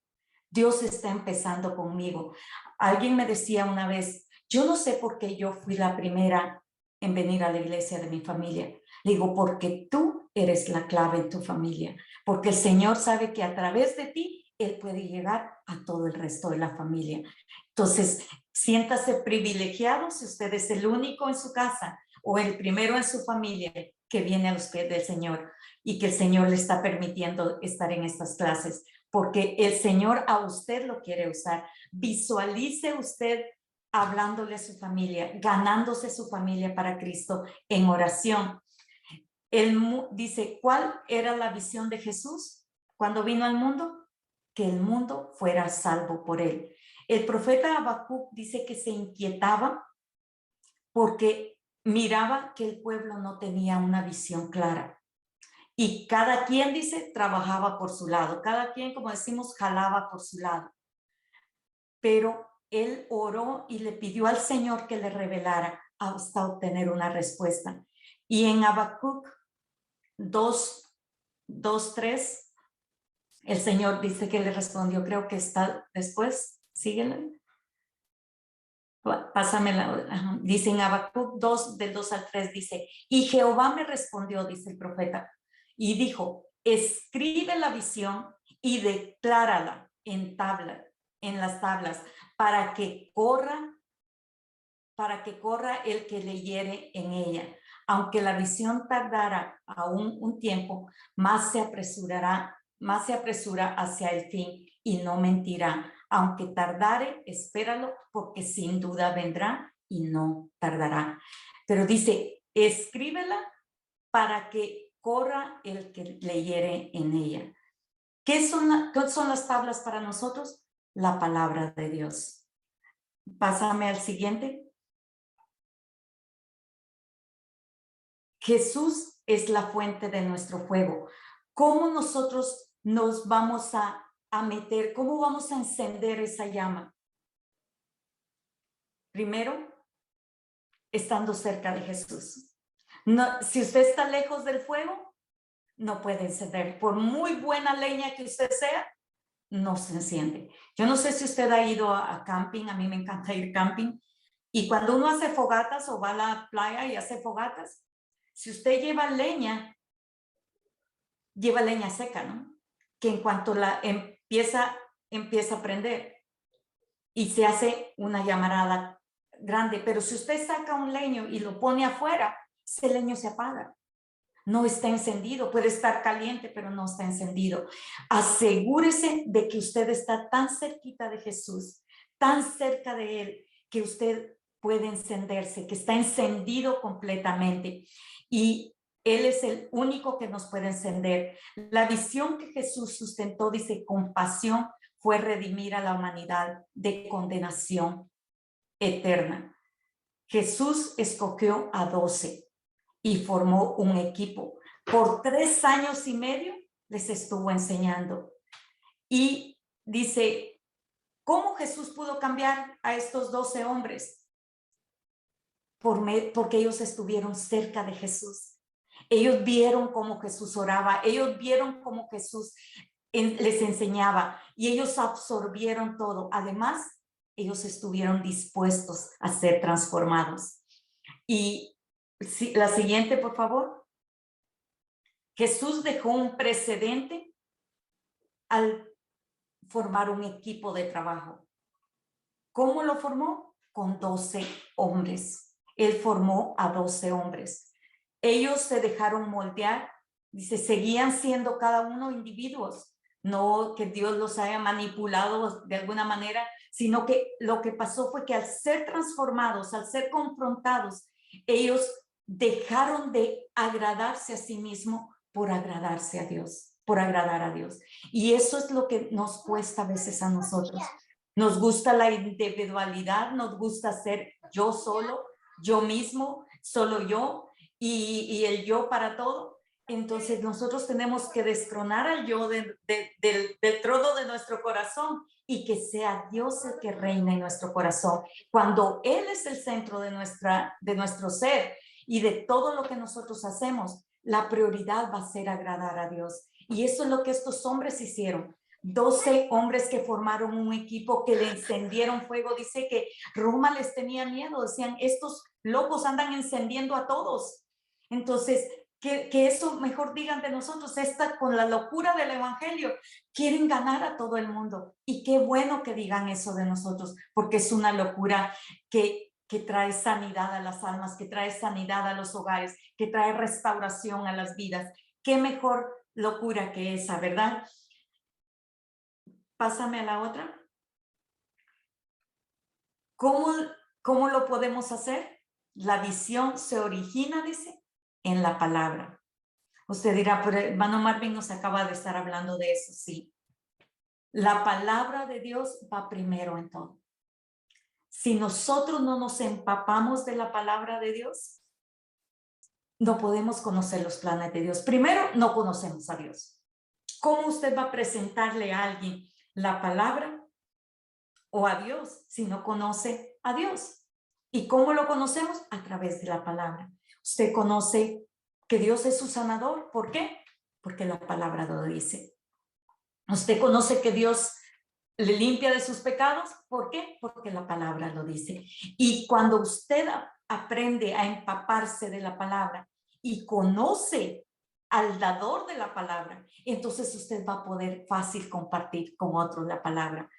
Dios está empezando conmigo. Alguien me decía una vez, yo no sé por qué yo fui la primera en venir a la iglesia de mi familia. Le digo, porque tú eres la clave en tu familia, porque el Señor sabe que a través de ti Él puede llegar a todo el resto de la familia. Entonces, siéntase privilegiado si usted es el único en su casa o el primero en su familia que viene a los pies del Señor y que el Señor le está permitiendo estar en estas clases, porque el Señor a usted lo quiere usar. Visualice usted hablándole a su familia, ganándose su familia para Cristo en oración. Él dice, ¿cuál era la visión de Jesús cuando vino al mundo? Que el mundo fuera salvo por él. El profeta Habacuc dice que se inquietaba porque miraba que el pueblo no tenía una visión clara. Y cada quien, dice, trabajaba por su lado. Cada quien, como decimos, jalaba por su lado. Pero él oró y le pidió al Señor que le revelara hasta obtener una respuesta. Y en Habacuc 2:3, el Señor dice que le respondió, creo que está después, síguele. Pásamela. Dice en Habacuc 2, del 2 al 3, dice, y Jehová me respondió, dice el profeta, y dijo, escribe la visión y declárala en las tablas, para que corra el que leyere en ella. Aunque la visión tardara aún un tiempo, más se apresura hacia el fin y no mentirá. Aunque tardare, espéralo, porque sin duda vendrá y no tardará. Pero dice, escríbela para que corra el que leyere en ella. ¿Qué son las tablas para nosotros? La palabra de Dios. Pásame al siguiente. Jesús es la fuente de nuestro fuego. ¿Cómo nosotros nos vamos a meter? ¿Cómo vamos a encender esa llama? Primero, estando cerca de Jesús. No, si usted está lejos del fuego, no puede encender. Por muy buena leña que usted sea, no se enciende. Yo no sé si usted ha ido a camping, a mí me encanta ir camping, y cuando uno hace fogatas o va a la playa y hace fogatas, si usted lleva leña seca, ¿no? Que en cuanto la empieza a prender y se hace una llamarada grande, pero si usted saca un leño y lo pone afuera, ese leño se apaga. No está encendido, puede estar caliente, pero no está encendido. Asegúrese de que usted está tan cerquita de Jesús, tan cerca de Él, que usted puede encenderse, que está encendido completamente. Y Él es el único que nos puede encender. La visión que Jesús sustentó, dice, con pasión, fue redimir a la humanidad de condenación eterna. Jesús escogió a 12 y formó un equipo. Por 3 años y medio les estuvo enseñando. Y dice, ¿cómo Jesús pudo cambiar a estos 12 hombres? Porque ellos estuvieron cerca de Jesús. Ellos vieron cómo Jesús oraba, ellos vieron cómo Jesús les enseñaba y ellos absorbieron todo. Además, ellos estuvieron dispuestos a ser transformados. Y la siguiente, por favor. Jesús dejó un precedente al formar un equipo de trabajo. ¿Cómo lo formó? Con 12 hombres. Él formó a 12 hombres. Ellos se dejaron moldear, dice, seguían siendo cada uno individuos, no que Dios los haya manipulado de alguna manera, sino que lo que pasó fue que al ser transformados, al ser confrontados, ellos dejaron de agradarse a sí mismos por agradarse a Dios, por agradar a Dios. Y eso es lo que nos cuesta a veces a nosotros. Nos gusta la individualidad, nos gusta ser yo solo, yo mismo, solo yo, y el yo para todo. Entonces nosotros tenemos que destronar al yo del trono de nuestro corazón y que sea Dios el que reine en nuestro corazón. Cuando Él es el centro de nuestro ser y de todo lo que nosotros hacemos, la prioridad va a ser agradar a Dios. Y eso es lo que estos hombres hicieron. 12 hombres que formaron un equipo, que le encendieron fuego. Dice que Roma les tenía miedo, decían, estos locos andan encendiendo a todos. Entonces que eso mejor digan de nosotros, con la locura del evangelio, quieren ganar a todo el mundo. Y qué bueno que digan eso de nosotros, porque es una locura que trae sanidad a las almas, que trae sanidad a los hogares, que trae restauración a las vidas. Qué mejor locura que esa, ¿verdad? Pásame a la otra. ¿Cómo lo podemos hacer? La visión se origina, dice, en la palabra. Usted dirá, pero hermano Marvin nos acaba de estar hablando de eso, sí. La palabra de Dios va primero en todo. Si nosotros no nos empapamos de la palabra de Dios, no podemos conocer los planes de Dios. Primero, no conocemos a Dios. ¿Cómo usted va a presentarle a alguien la palabra o a Dios si no conoce a Dios? ¿Y cómo lo conocemos? A través de la palabra. Usted conoce que Dios es su sanador. ¿Por qué? Porque la palabra lo dice. Usted conoce que Dios le limpia de sus pecados. ¿Por qué? Porque la palabra lo dice. Y cuando usted aprende a empaparse de la palabra y conoce al dador de la palabra, entonces usted va a poder fácil compartir con otros la palabra.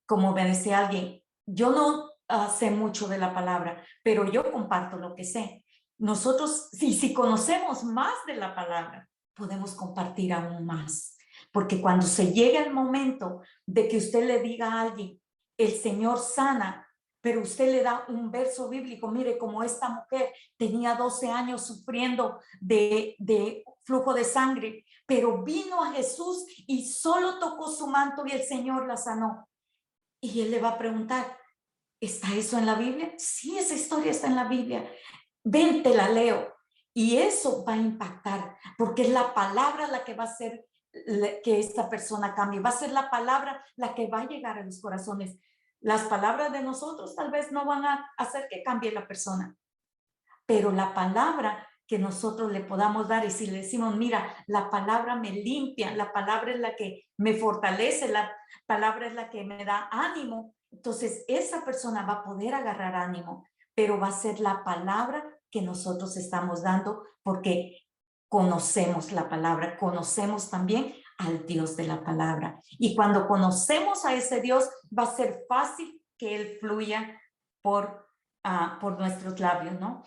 Como me decía alguien, yo no sé mucho de la palabra, pero yo comparto lo que sé. Nosotros, si conocemos más de la palabra, podemos compartir aún más. Porque cuando se llega el momento de que usted le diga a alguien, el Señor sana, pero usted le da un verso bíblico, mire, como esta mujer tenía 12 años sufriendo de flujo de sangre, pero vino a Jesús y solo tocó su manto y el Señor la sanó. Y él le va a preguntar, ¿está eso en la Biblia? Sí, esa historia está en la Biblia. Ven, te la leo. Y eso va a impactar, porque es la palabra la que va a hacer que esta persona cambie. Va a ser la palabra la que va a llegar a los corazones. Las palabras de nosotros tal vez no van a hacer que cambie la persona, pero la palabra que nosotros le podamos dar, y si le decimos, mira, la palabra me limpia, la palabra es la que me fortalece, la palabra es la que me da ánimo, entonces esa persona va a poder agarrar ánimo, pero va a ser la palabra que nosotros estamos dando porque conocemos la palabra, conocemos también al Dios de la palabra. Y cuando conocemos a ese Dios, va a ser fácil que Él fluya por nuestros labios, ¿no?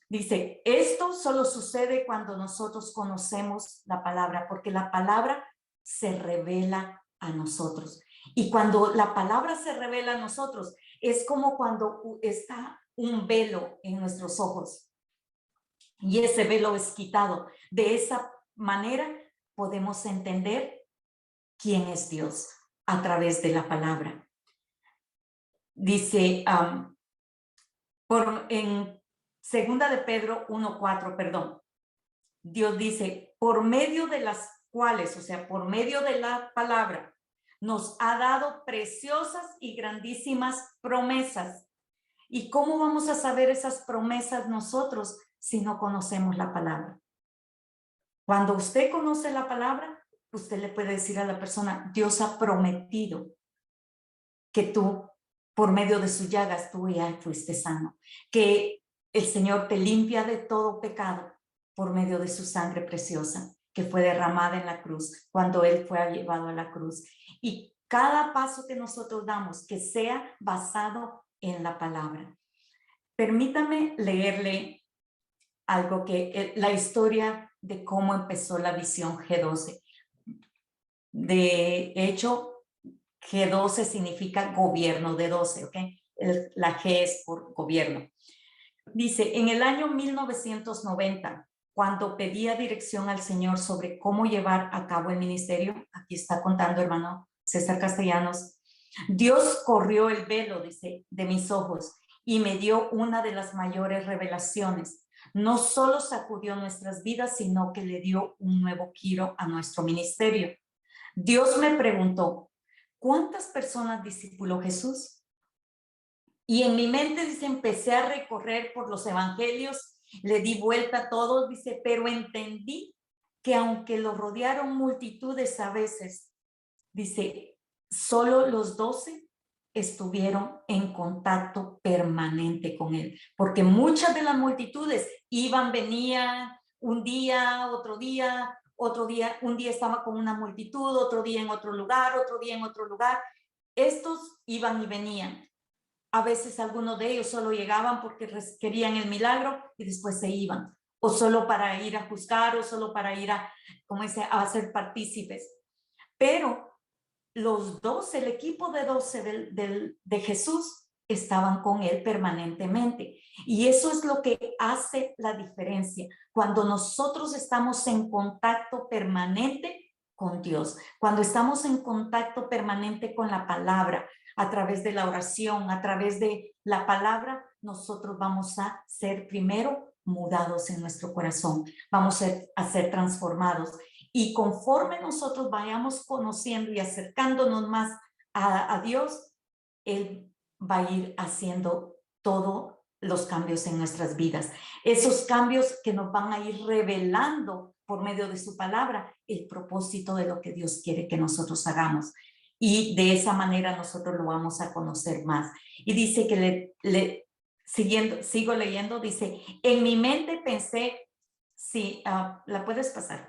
Dice, esto solo sucede cuando nosotros conocemos la palabra, porque la palabra se revela a nosotros. Y cuando la palabra se revela a nosotros, es como cuando está un velo en nuestros ojos y ese velo es quitado. De esa manera podemos entender quién es Dios a través de la palabra. Dice, en Segunda de Pedro 1:4, perdón. Dios dice, por medio de las cuales, o sea, por medio de la palabra, nos ha dado preciosas y grandísimas promesas. ¿Y cómo vamos a saber esas promesas nosotros si no conocemos la palabra? Cuando usted conoce la palabra, usted le puede decir a la persona, Dios ha prometido que tú, por medio de sus llagas, tú ya fuiste sano, que el Señor te limpia de todo pecado por medio de su sangre preciosa que fue derramada en la cruz cuando Él fue llevado a la cruz. Y cada paso que nosotros damos que sea basado en la palabra. Permítame leerle algo que la historia de cómo empezó la visión G12. De hecho, G12 significa gobierno de 12, ¿ok? La G es por gobierno. Dice, en el año 1990, cuando pedía dirección al Señor sobre cómo llevar a cabo el ministerio, aquí está contando hermano César Castellanos, Dios corrió el velo, dice, de mis ojos y me dio una de las mayores revelaciones. No solo sacudió nuestras vidas, sino que le dio un nuevo giro a nuestro ministerio. Dios me preguntó, ¿cuántas personas discipuló Jesús? Y en mi mente, dice, empecé a recorrer por los evangelios, le di vuelta a todos, dice, pero entendí que aunque lo rodearon multitudes a veces, dice, solo los 12 estuvieron en contacto permanente con él, porque muchas de las multitudes iban, venían, un día, otro día, un día estaba con una multitud, otro día en otro lugar, otro día en otro lugar. Estos iban y venían. A veces algunos de ellos solo llegaban porque querían el milagro y después se iban, o solo para ir a juzgar, o solo para ir a, como dice, a ser partícipes. Pero los 12, el equipo de 12 de Jesús, estaban con él permanentemente. Y eso es lo que hace la diferencia. Cuando nosotros estamos en contacto permanente con Dios, cuando estamos en contacto permanente con la palabra, a través de la oración, a través de la palabra, nosotros vamos a ser primero mudados en nuestro corazón, vamos a ser transformados. Y conforme nosotros vayamos conociendo y acercándonos más a Dios, Él va a ir haciendo todos los cambios en nuestras vidas. Esos cambios que nos van a ir revelando por medio de su palabra el propósito de lo que Dios quiere que nosotros hagamos. Y de esa manera nosotros lo vamos a conocer más. Y dice que sigo leyendo, dice, en mi mente pensé, sí, la puedes pasar.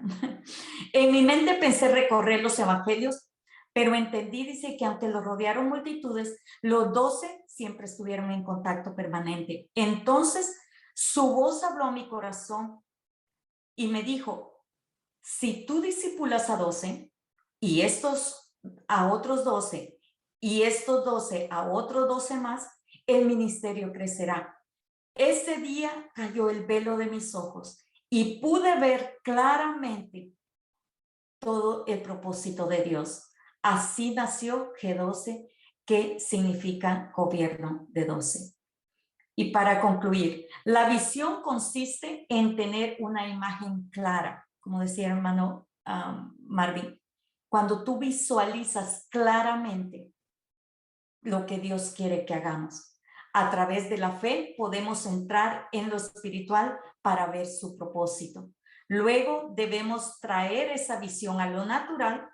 En mi mente pensé recorrer los evangelios, pero entendí, dice, que aunque lo rodearon multitudes, los 12 siempre estuvieron en contacto permanente. Entonces, su voz habló a mi corazón y me dijo, si tú discipulas a 12 y estos a otros 12 y estos 12 a otros 12 más, el ministerio crecerá. Ese día cayó el velo de mis ojos y pude ver claramente todo el propósito de Dios. Así nació G12, que significa gobierno de 12. Y para concluir, la visión consiste en tener una imagen clara, como decía el hermano Marvin. Cuando tú visualizas claramente lo que Dios quiere que hagamos. A través de la fe podemos entrar en lo espiritual para ver su propósito. Luego debemos traer esa visión a lo natural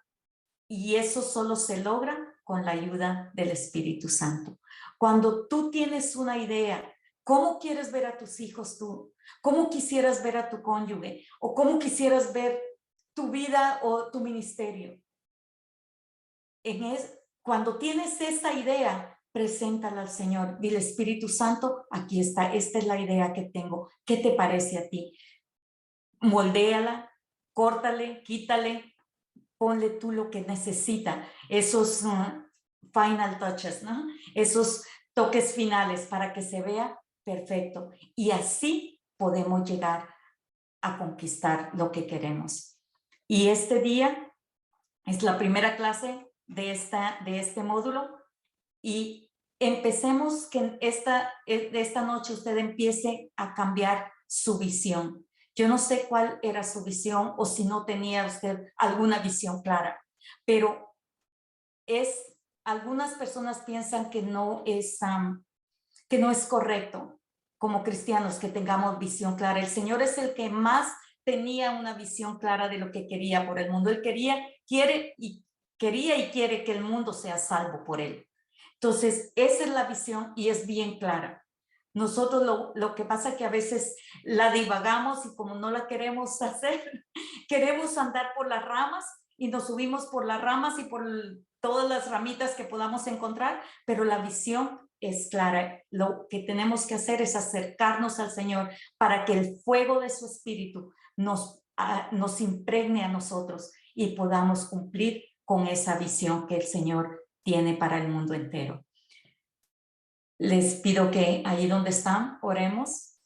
y eso solo se logra con la ayuda del Espíritu Santo. Cuando tú tienes una idea, ¿cómo quieres ver a tus hijos tú? ¿Cómo quisieras ver a tu cónyuge? ¿O cómo quisieras ver tu vida o tu ministerio? Cuando tienes esa idea, preséntala al Señor. Dile, Espíritu Santo, aquí está, esta es la idea que tengo. ¿Qué te parece a ti? Moldéala, córtale, quítale, ponle tú lo que necesita. Esos final touches, ¿no? Esos toques finales para que se vea perfecto. Y así podemos llegar a conquistar lo que queremos. Y este día es la primera clase de este módulo y empecemos que esta noche usted empiece a cambiar su visión. Yo no sé cuál era su visión o si no tenía usted alguna visión clara, pero algunas personas piensan que no es correcto como cristianos que tengamos visión clara. El Señor es el que más tenía una visión clara de lo que quería por el mundo. Él quería y quiere que el mundo sea salvo por él. Entonces, esa es la visión y es bien clara. Nosotros lo que pasa es que a veces la divagamos y como no la queremos hacer, queremos andar por las ramas y nos subimos por las ramas y por todas las ramitas que podamos encontrar, pero la visión es clara. Lo que tenemos que hacer es acercarnos al Señor para que el fuego de su Espíritu nos impregne a nosotros y podamos cumplir con esa visión que el Señor tiene para el mundo entero. Les pido que ahí donde están, oremos,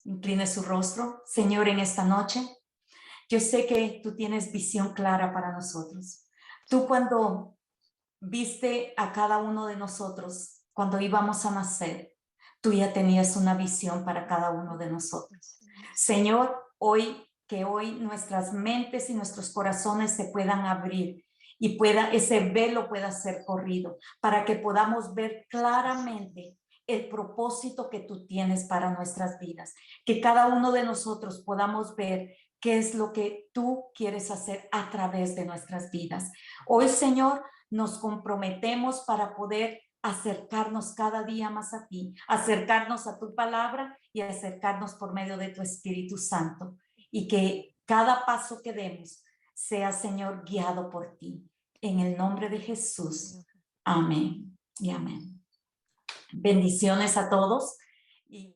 incline su rostro. Señor, en esta noche, yo sé que tú tienes visión clara para nosotros. Tú cuando viste a cada uno de nosotros, cuando íbamos a nacer, tú ya tenías una visión para cada uno de nosotros. Señor, que hoy nuestras mentes y nuestros corazones se puedan abrir y ese velo pueda ser corrido para que podamos ver claramente el propósito que tú tienes para nuestras vidas, que cada uno de nosotros podamos ver qué es lo que tú quieres hacer a través de nuestras vidas. Hoy, Señor, nos comprometemos para poder acercarnos cada día más a ti, acercarnos a tu palabra y acercarnos por medio de tu Espíritu Santo. y que cada paso que demos sea, Señor, guiado por ti. En el nombre de Jesús. Amén y amén. Bendiciones a todos.